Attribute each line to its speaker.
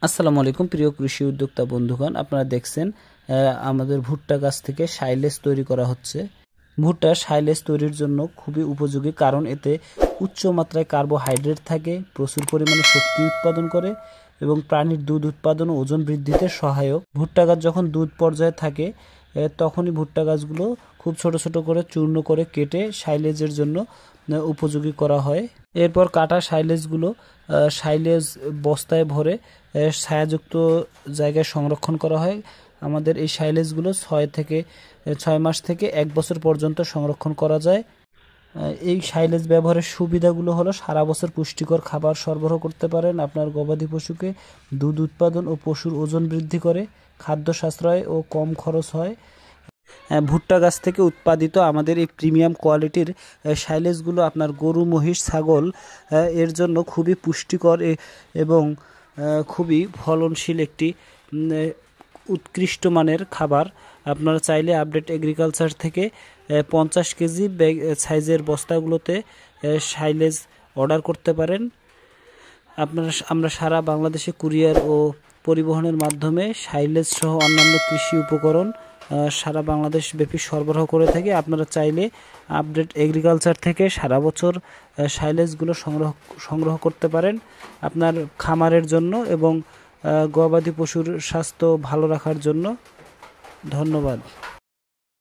Speaker 1: আসসালামু আলাইকুম প্রিয় কৃষি উদ্যোক্তা বন্ধুগণ, আপনারা দেখছেন আমাদের ভুট্টা গাছ থেকে সাইলেজ তৈরি করা হচ্ছে। ভুট্টা সাইলেজ তৈরির জন্য খুবই উপযোগী, কারণ এতে উচ্চ মাত্রায় কার্বোহাইড্রেট থাকে, প্রচুর পরিমাণে শক্তি উৎপাদন করে এবং প্রাণীর দুধ উৎপাদন ও ওজন বৃদ্ধিতে সহায়ক। ভুট্টা গাছ যখন দুধ পর্যায়ে থাকে তখনই ভুট্টা গাছগুলো খুব ছোট ছোট করে চূর্ণ করে কেটে সাইলেজের জন্য উপযোগী করা হয়। এরপর কাটা সাইলেজগুলো সাইলেজ বস্তায় ভরে ছায়াযুক্ত জায়গায় সংরক্ষণ করা হয়। আমাদের এই সাইলেজগুলো 6 মাস থেকে 1 বছর পর্যন্ত সংরক্ষণ করা যায়। এই সাইলেজ ব্যবহারের সুবিধাগুলো হলো সারা বছর পুষ্টিকর খাবার সরবরাহ করতে পারেন, আপনার গবাদি পশুকে দুধ উৎপাদন ও পশুর ওজন বৃদ্ধি করে, খাদ্য সাশ্রয় ও কম খরচ হয়। ভুট্টা গাছ থেকে উৎপাদিত আমাদের এই প্রিমিয়াম কোয়ালিটির সাইলেজগুলো আপনার গরু, মহিষ, ছাগল এর জন্য খুবই পুষ্টিকর এবং খুবই ফলনশীল একটি উৎকৃষ্ট মানের খাবার। আপনারা চাইলে আপডেট এগ্রিকালচার থেকে 50 কেজি সাইজের বস্তাগুলোতে সাইলেজ অর্ডার করতে পারেন। আমরা সারা বাংলাদেশে কুরিয়ার ও পরিবহনের মাধ্যমে সাইলেজ সহ অন্যান্য কৃষি উপকরণ সারা বাংলাদেশ ব্যাপী সরবরাহ করে থাকি। আপনারা চাইলে আপডেট এগ্রিকালচার থেকে সারা বছর সাইলেজগুলো সংগ্রহ করতে পারেন আপনার খামারের জন্য এবং গবাদি পশুর স্বাস্থ্য ভালো রাখার জন্য। ধন্যবাদ।